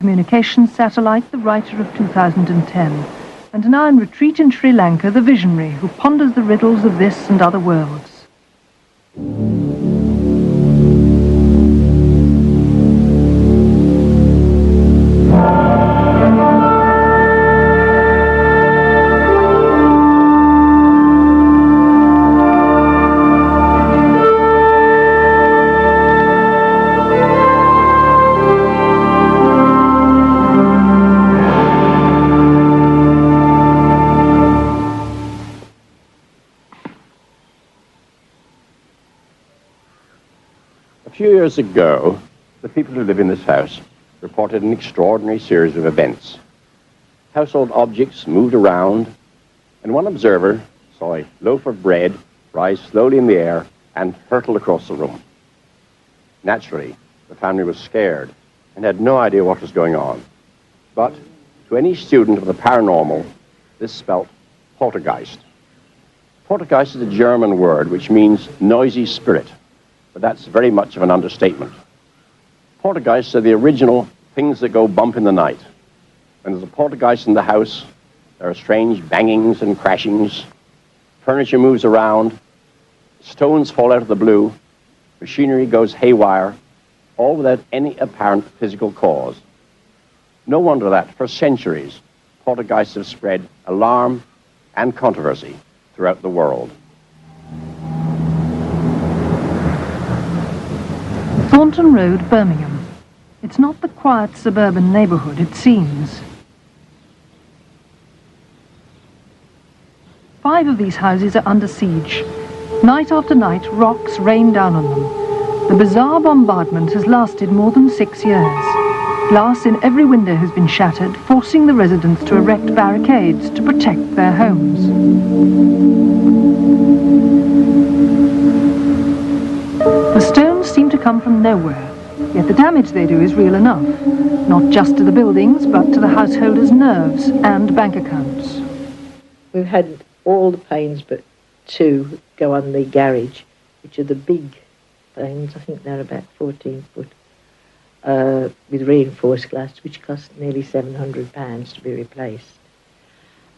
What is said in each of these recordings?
Communications satellite, the writer of 2010, and now in retreat in Sri Lanka, the visionary who ponders the riddles of this and other worlds. A few years ago, the people who live in this house reported an extraordinary series of events. Household objects moved around, and one observer saw a loaf of bread rise slowly in the air and hurtle across the room. Naturally, the family was scared and had no idea what was going on. But to any student of the paranormal, this spelt poltergeist. Poltergeist is a German word which means noisy spirit, but that's very much of an understatement. Poltergeists are the original things that go bump in the night. When there's a poltergeist in the house, there are strange bangings and crashings, furniture moves around, stones fall out of the blue, machinery goes haywire, all without any apparent physical cause. No wonder that, for centuries, poltergeists have spread alarm and controversy throughout the world. Thornton Road, Birmingham. It's not the quiet suburban neighbourhood it seems. 5 of these houses are under siege. Night after night, rocks rain down on them. The bizarre bombardment has lasted more than 6 years. Glass in every window has been shattered, forcing the residents to erect barricades to protect their homes. The stones seem to come from nowhere, yet the damage they do is real enough, not just to the buildings, but to the householders' nerves and bank accounts. We've had all the panes but 2 go on the garage, which are the big panes. I think they're about 14 foot, with reinforced glass, which cost nearly £700 to be replaced.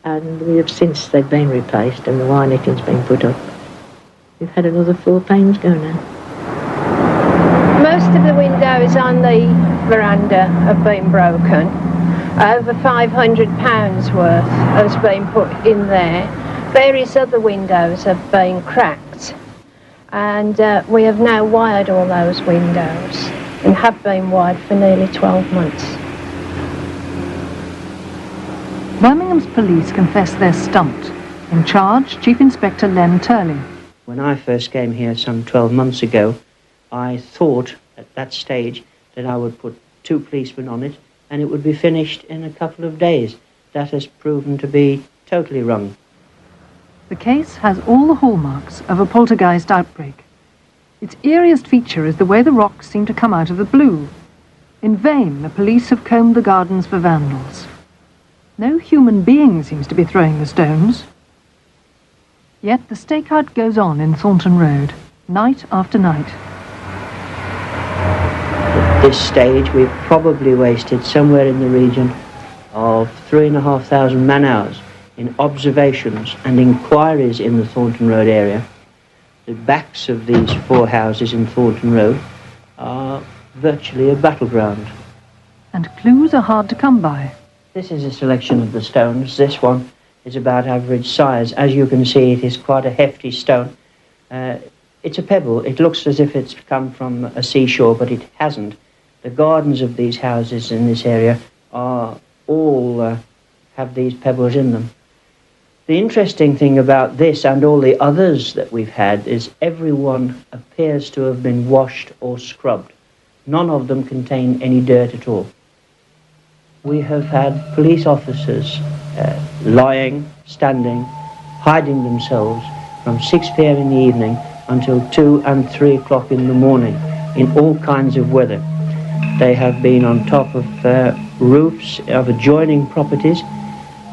And we have since they've been replaced and the wire netting's been put up. We've had another 4 panes go now. Most of the windows on the veranda have been broken. Over £500 worth has been put in there. Various other windows have been cracked. And we have now wired all those windows and have been wired for nearly 12 months. Birmingham's police confess they're stumped. In charge, Chief Inspector Len Turley. When I first came here some 12 months ago, I thought at that stage that I would put 2 policemen on it and it would be finished in a couple of days. That has proven to be totally wrong. The case has all the hallmarks of a poltergeist outbreak. Its eeriest feature is the way the rocks seem to come out of the blue. In vain, the police have combed the gardens for vandals. No human being seems to be throwing the stones. Yet the stakeout goes on in Thornton Road, night after night. At this stage, we've probably wasted somewhere in the region of 3,500 man-hours in observations and inquiries in the Thornton Road area. The backs of these 4 houses in Thornton Road are virtually a battleground. And clues are hard to come by. This is a selection of the stones. This one is about average size. As you can see, it is quite a hefty stone. It's a pebble. It looks as if it's come from a seashore, but it hasn't. The gardens of these houses in this area are all have these pebbles in them. The interesting thing about this and all the others that we've had is everyone appears to have been washed or scrubbed. None of them contain any dirt at all. We have had police officers lying, standing, hiding themselves from 6 p.m. in the evening until 2 and 3 o'clock in the morning in all kinds of weather. They have been on top of roofs of adjoining properties,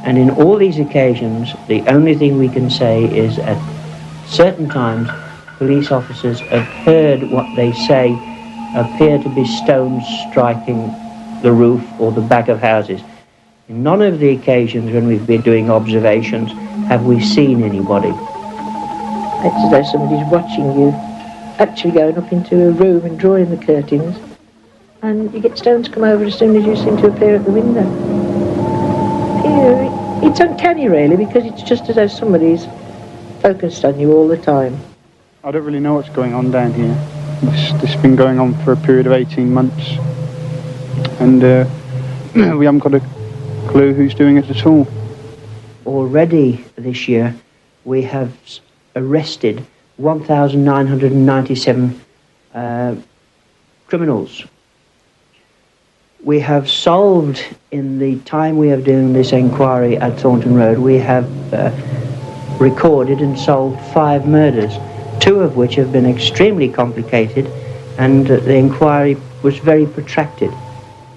and in all these occasions the only thing we can say is at certain times police officers have heard what they say appear to be stones striking the roof or the back of houses. In none of the occasions when we've been doing observations have we seen anybody. It's as though somebody's watching you, actually going up into a room and drawing the curtains, and you get stones come over as soon as you seem to appear at the window. It's uncanny, really, because it's just as though somebody's focused on you all the time. I don't really know what's going on down here. This has been going on for a period of 18 months. And we haven't got a clue who's doing it at all. Already this year, we have arrested 1,997 criminals. We have solved, in the time we have doing this inquiry at Thornton Road, we have recorded and solved 5 murders, 2 of which have been extremely complicated, and the inquiry was very protracted.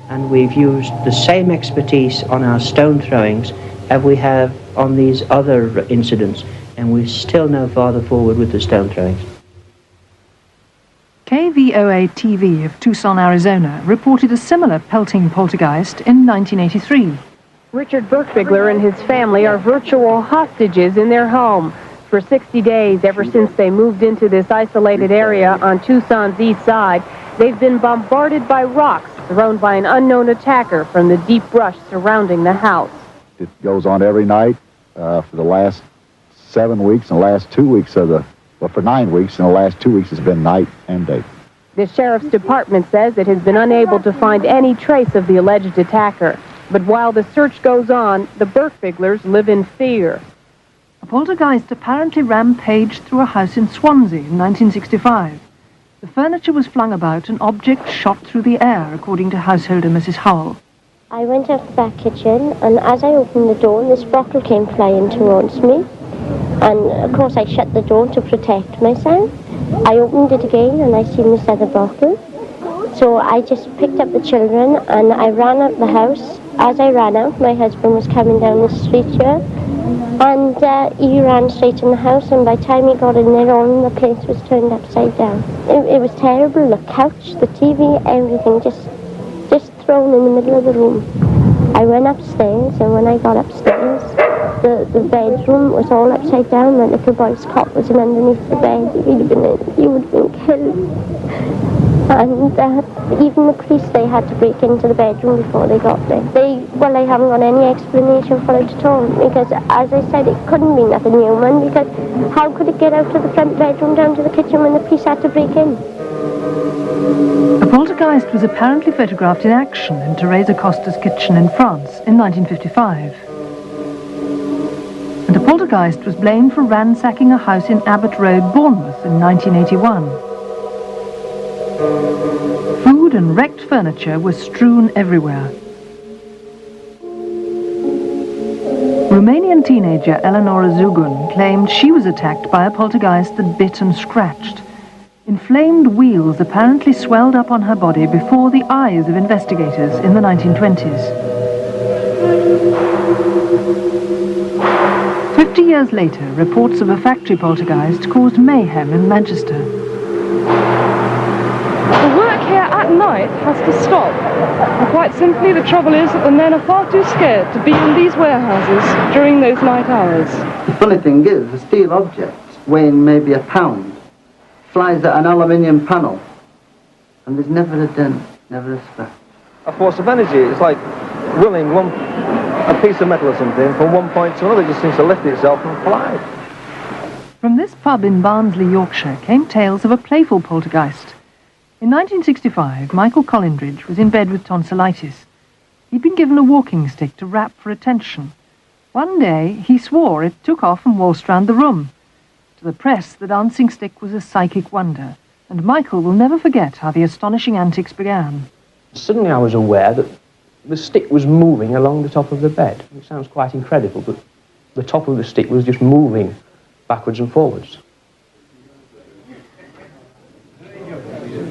And we've used the same expertise on our stone throwings as we have on these other incidents, and we're still no farther forward with the stone throwings. KVOA-TV of Tucson, Arizona, reported a similar pelting poltergeist in 1983. Richard Berkbigler and his family are virtual hostages in their home. For 60 days, ever since they moved into this isolated area on Tucson's east side, they've been bombarded by rocks thrown by an unknown attacker from the deep brush surrounding the house. It goes on every night for the last 7 weeks, and the last 2 weeks of the, well, for 9 weeks, and the last 2 weeks has been night and day. The sheriff's department says it has been unable to find any trace of the alleged attacker. But while the search goes on, the Berkbiglers live in fear. A poltergeist apparently rampaged through a house in Swansea in 1965. The furniture was flung about and objects shot through the air, according to householder Mrs. Howell. I went out the back kitchen, and as I opened the door, this bottle came flying towards me. And, of course, I shut the door to protect myself. I opened it again, and I seen this other bottle. So I just picked up the children, and I ran out the house. As I ran out, my husband was coming down the street here, and he ran straight in the house, and by the time he got in there, all the place was turned upside down. It was terrible. The couch, the TV, everything just thrown in the middle of the room. I went upstairs, and when I got upstairs, the bedroom was all upside down. The little boy's cot was underneath the bed. He would have been killed. And even the police, they had to break into the bedroom before they got there. They haven't got any explanation for it at all, because, as I said, it couldn't be nothing human, because how could it get out of the front bedroom down to the kitchen when the police had to break in? A poltergeist was apparently photographed in action in Teresa Costa's kitchen in France in 1955. And a poltergeist was blamed for ransacking a house in Abbott Road, Bournemouth in 1981. Food and wrecked furniture was strewn everywhere. Romanian teenager Eleonora Zugun claimed she was attacked by a poltergeist that bit and scratched. Inflamed wheals apparently swelled up on her body before the eyes of investigators in the 1920s. 50 years later, reports of a factory poltergeist caused mayhem in Manchester. The work here at night has to stop. And quite simply, the trouble is that the men are far too scared to be in these warehouses during those night hours. The funny thing is, a steel object weighing maybe a pound flies at an aluminium panel, and there's never a dent, never a scratch. A force of energy. It's like willing a piece of metal or something from one point to another. It just seems to lift itself and fly. From this pub in Barnsley, Yorkshire, came tales of a playful poltergeist. In 1965, Michael Collindridge was in bed with tonsillitis. He'd been given a walking stick to rap for attention. One day, he swore it took off and waltzed round the room. To the press, the dancing stick was a psychic wonder, and Michael will never forget how the astonishing antics began. Suddenly I was aware that the stick was moving along the top of the bed. It sounds quite incredible, but the top of the stick was just moving backwards and forwards.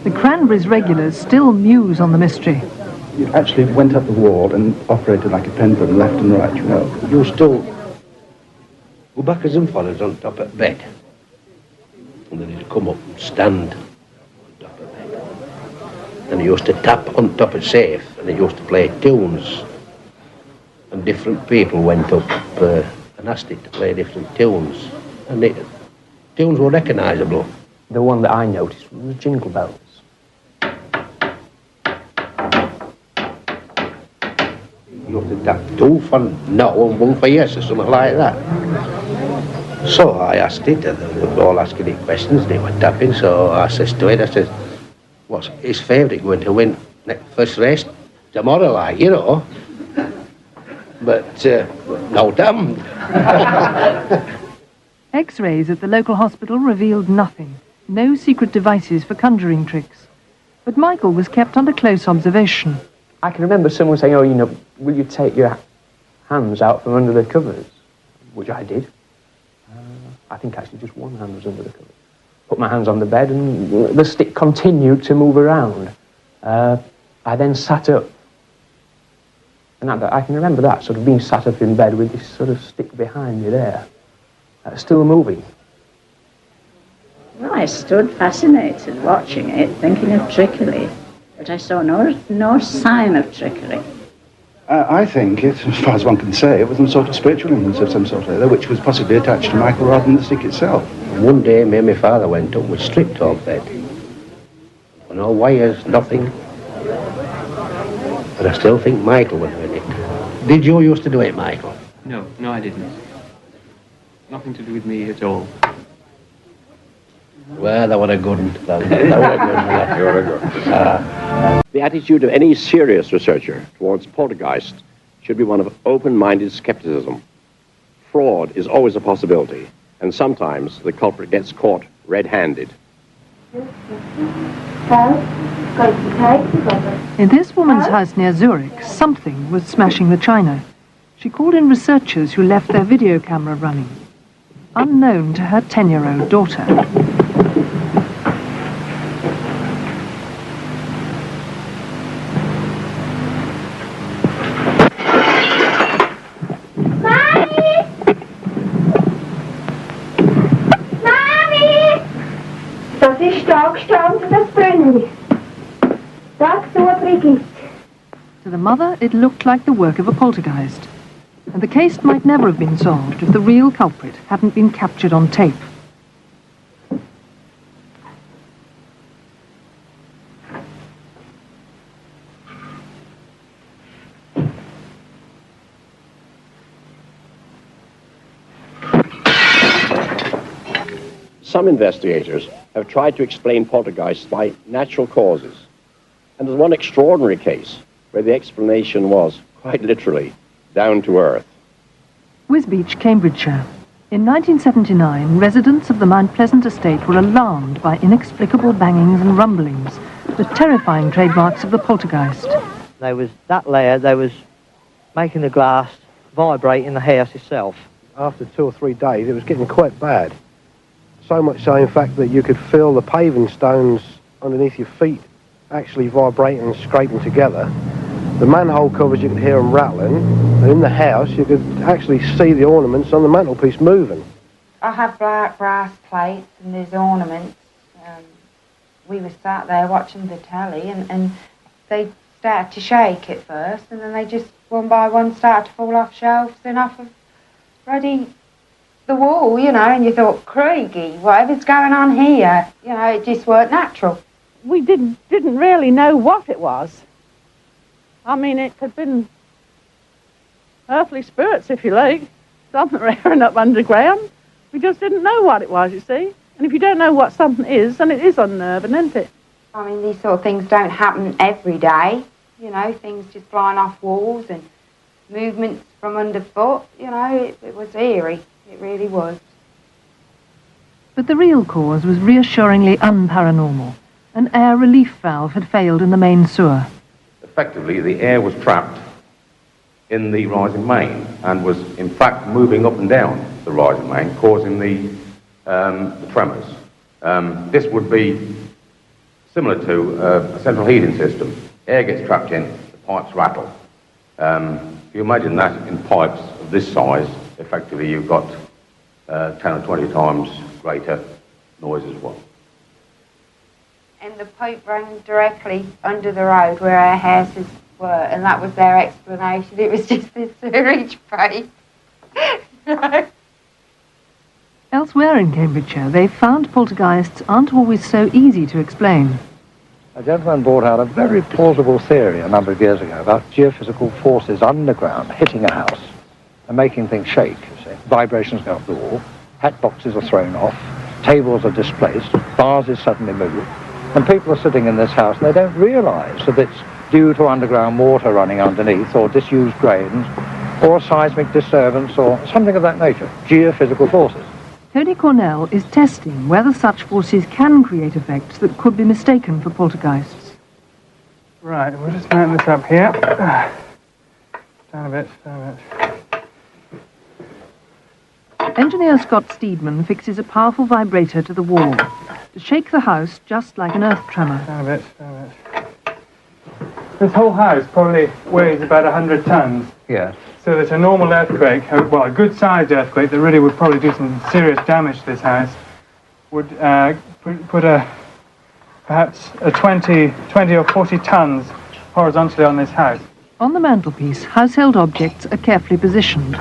The Cranberries regulars still muse on the mystery. You actually went up the wall and operated like a pendulum, left and right, you know. You still go backwards and forwards on top of the bed. And then you'd come up and stand on top of the bed. and it used to tap on top of safe, and it used to play tunes. And different people went up and asked it to play different tunes. And the tunes were recognisable. The one that I noticed was Jingle Bells. You used to tap 2 for no and 1 for yes, or something like that. So I asked it, and they were all asking it questions, they were tapping, so I says to it, I says, what's his favourite going to win first race tomorrow, like, you know? But, no damn. X-rays at the local hospital revealed nothing. No secret devices for conjuring tricks. But Michael was kept under close observation. I can remember someone saying, oh, you know, will you take your hands out from under the covers? Which I did. I think actually just one hand was under the covers. Put my hands on the bed and the stick continued to move around. I then sat up. And I can remember that, sort of being sat up in bed with this sort of stick behind me there, still moving. Well, I stood fascinated watching it, thinking of trickery, but I saw no sign of trickery. I think, as far as one can say, it was some sort of spiritual influence of some sort or other, which was possibly attached to Michael rather than the stick itself. And one day, me and my father went up with stripped off bed. No wires, nothing. But I still think Michael was doing it. Did you used to do it, Michael? No, I didn't. Nothing to do with me at all. Well, that was a good one. That was a good one. The attitude of any serious researcher towards poltergeist should be one of open-minded skepticism. Fraud is always a possibility, and sometimes the culprit gets caught red-handed. In this woman's house near Zurich, something was smashing the china. She called in researchers who left their video camera running, unknown to her 10-year-old daughter. Das ist da gestanden, das Brunner. Sag so, Brigitte. To the mother, it looked like the work of a poltergeist. And the case might never have been solved if the real culprit hadn't been captured on tape. Some investigators have tried to explain poltergeists by natural causes. And there's one extraordinary case where the explanation was, quite literally, down to earth. Wisbeach, Cambridgeshire. In 1979, residents of the Mount Pleasant estate were alarmed by inexplicable bangings and rumblings, the terrifying trademarks of the poltergeist. There was that layer, they was making the glass vibrate in the house itself. After 2 or 3 days, it was getting quite bad. So much so, in fact, that you could feel the paving stones underneath your feet actually vibrating and scraping together. The manhole covers, you could hear them rattling, and in the house, you could actually see the ornaments on the mantelpiece moving. I have black brass plates and there's ornaments. We were sat there watching the telly, and they started to shake at first, and then they just, one by one, started to fall off shelves and off of the wall, you know, and you thought, Craigie, whatever's going on here, you know, it just weren't natural. We didn't really know what it was. I mean, it could have been earthly spirits, if you like, something rearing up underground. We just didn't know what it was, you see. And if you don't know what something is, then it is unnerving, isn't it? I mean, these sort of things don't happen every day, you know, things just flying off walls and movements from underfoot, you know, it was eerie. It really was. But the real cause was reassuringly unparanormal. An air relief valve had failed in the main sewer. Effectively, the air was trapped in the rising main and was, in fact, moving up and down the rising main, causing the tremors. This would be similar to a central heating system. Air gets trapped in, the pipes rattle. If you imagine that in pipes of this size, effectively you've got 10 or 20 times greater noise as well. and the pipe ran directly under the road where our houses were, and that was their explanation. It was just this sewerage pipe. Elsewhere in Cambridgeshire, they've found poltergeists aren't always so easy to explain. A gentleman brought out a very plausible theory a number of years ago about geophysical forces underground hitting a house and making things shake, you see. Vibrations go up the wall, hat boxes are thrown off, tables are displaced, vases suddenly move, and people are sitting in this house and they don't realise that it's due to underground water running underneath, or disused drains, or seismic disturbance, or something of that nature. Geophysical forces. Tony Cornell is testing whether such forces can create effects that could be mistaken for poltergeists. Right, we'll just mount this up here. Down a bit, down a bit. Engineer Scott Steedman fixes a powerful vibrator to the wall to shake the house just like an earth tremor. Down a bit, down a bit. This whole house probably weighs about 100 tons. Yes. So that a normal earthquake, well, a good-sized earthquake that really would probably do some serious damage to this house, would put perhaps 20 or 40 tons horizontally on this house. On the mantelpiece, household objects are carefully positioned,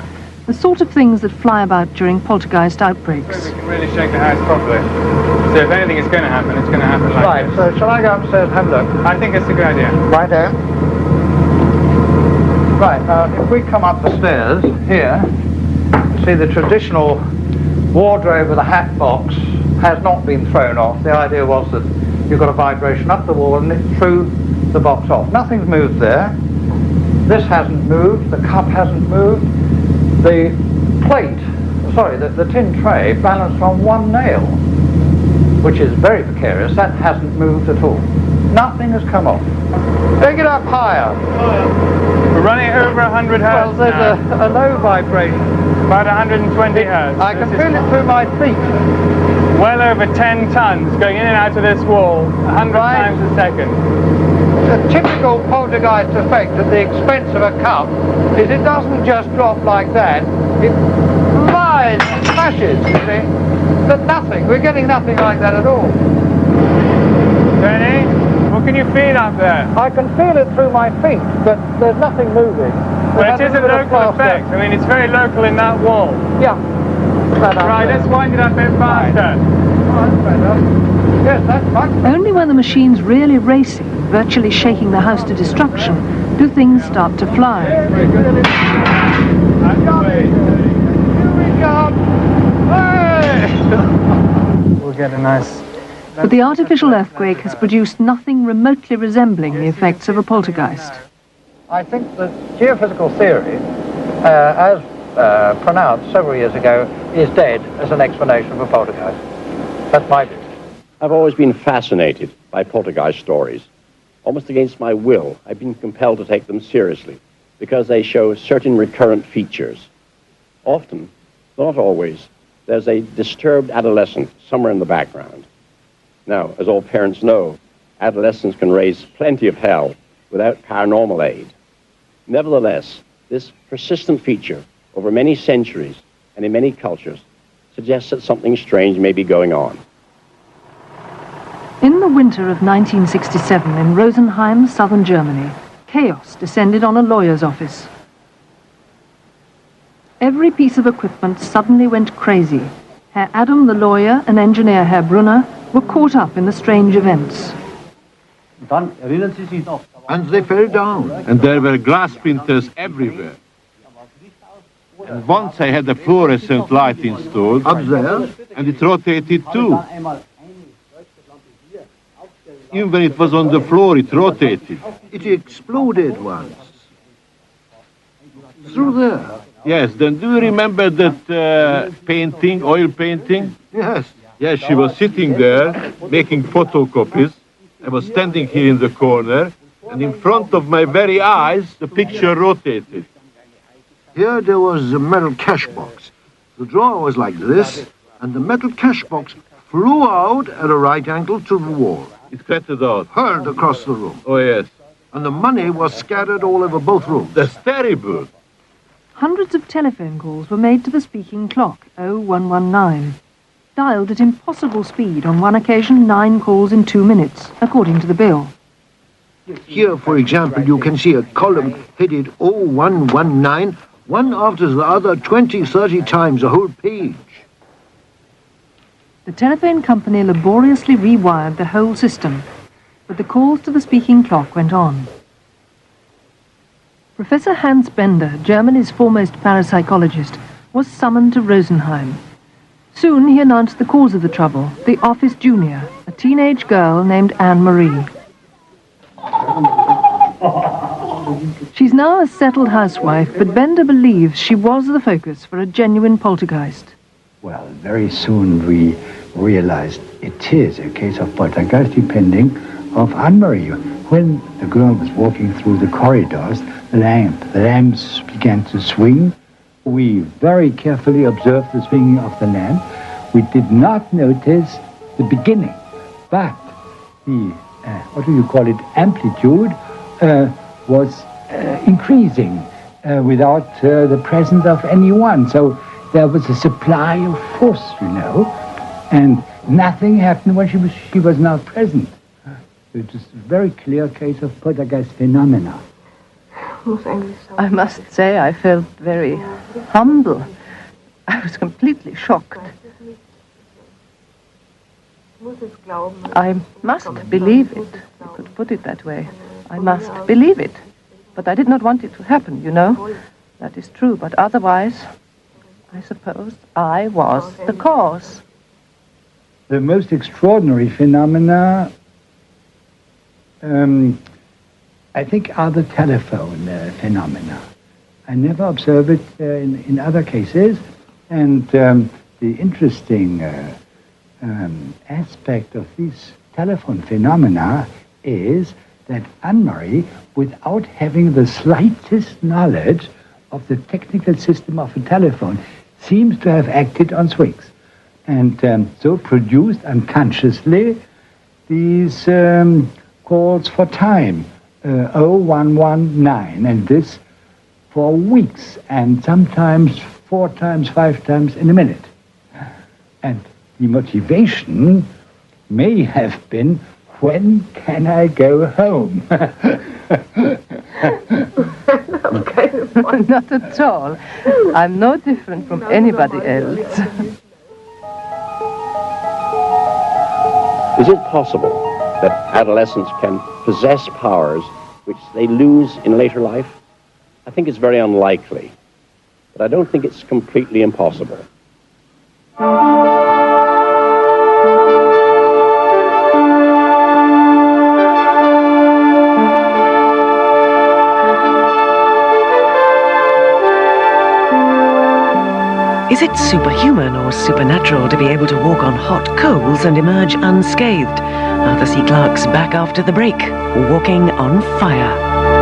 the sort of things that fly about during poltergeist outbreaks. We can really shake the house properly. So if anything is going to happen, it's going to happen like this. Right, so shall I go upstairs and have a look? I think it's a good idea. Righto. Right, now if we come up the stairs here, you see the traditional wardrobe with a hat box has not been thrown off. The idea was that you've got a vibration up the wall and it threw the box off. Nothing's moved there. This hasn't moved, the cup hasn't moved. The plate, sorry, the tin tray balanced on one nail, which is very precarious. That hasn't moved at all. Nothing has come off. Take it up higher. We're running over 100 hertz. Well, there's a low vibration. About 120 hertz. I can feel it through my feet. Well over 10 tons going in and out of this wall 100 times a second. The typical poltergeist effect at the expense of a cup is it doesn't just drop like that. It flies and smashes, you see. But nothing. We're getting nothing like that at all. Tony, what can you feel up there? I can feel it through my feet, but there's nothing moving. Well, it is a local effect. I mean, it's very local in that wall. Yeah. Right, let's wind it up a bit faster. Yes, that's much. Only when the machine's really racing, virtually shaking the house to destruction, do things start to fly. We'll get a nice... But the artificial earthquake has produced nothing remotely resembling the effects of a poltergeist. I think the geophysical theory, as pronounced several years ago, is dead as an explanation for poltergeist. That's my view. I've always been fascinated by poltergeist stories. Almost against my will, I've been compelled to take them seriously because they show certain recurrent features. Often, not always, there's a disturbed adolescent somewhere in the background. Now, as all parents know, adolescents can raise plenty of hell without paranormal aid. Nevertheless, this persistent feature over many centuries and in many cultures suggests that something strange may be going on. In the winter of 1967 in Rosenheim, southern Germany, chaos descended on a lawyer's office. Every piece of equipment suddenly went crazy. Herr Adam, the lawyer, and engineer Herr Brunner were caught up in the strange events. And they fell down. And there were glass splinters everywhere. And once I had a fluorescent light installed. Up there? And it rotated too. Even when it was on the floor, it rotated. It exploded once. Through there? Yes, then do you remember that painting, oil painting? Yes. Yes, she was sitting there, making photocopies. I was standing here in the corner, and in front of my very eyes, the picture rotated. Here there was a metal cash box. The drawer was like this, and the metal cash box flew out at a right angle to the wall. It clattered out. Hurled across the room. Oh, yes. And the money was scattered all over both rooms. That's terrible. Hundreds of telephone calls were made to the speaking clock, 0119. dialed at impossible speed, on one occasion 9 calls in 2 minutes, according to the bill. Here, for example, you can see a column headed 0119, one after the other 20, 30 times, a whole page. The telephone company laboriously rewired the whole system, but the calls to the speaking clock went on. Professor Hans Bender, Germany's foremost parapsychologist, was summoned to Rosenheim. Soon he announced the cause of the trouble, the office junior, a teenage girl named Anne-Marie. She's now a settled housewife, but Bender believes she was the focus for a genuine poltergeist. Well, very soon we realized it is a case of poltergeist, depending of Anne-Marie. When the girl was walking through the corridors, the lamps began to swing. We very carefully observed the swinging of the lamp. We did not notice the beginning, but the, amplitude was increasing without the presence of anyone. So there was a supply of force, and nothing happened when she was not present. It was a very clear case of poltergeist phenomena. I must say I felt very humble. I was completely shocked. I must believe it. You could put it that way. I must believe it. But I did not want it to happen, That is true, but otherwise, I suppose I was the cause. The most extraordinary phenomena, I think, are the telephone phenomena. I never observe it in other cases, and the interesting aspect of these telephone phenomena is that Anne-Marie, without having the slightest knowledge of the technical system of a telephone, seems to have acted on swings, and so produced unconsciously these calls for time, 0119, and this for weeks, and sometimes 4 times, 5 times in a minute. And the motivation may have been, when can I go home? Not at all. I'm no different from anybody else. Is it possible that adolescents can possess powers which they lose in later life? I think it's very unlikely, but I don't think it's completely impossible. Is it superhuman or supernatural to be able to walk on hot coals and emerge unscathed? Arthur C. Clarke's back after the break, Walking on Fire.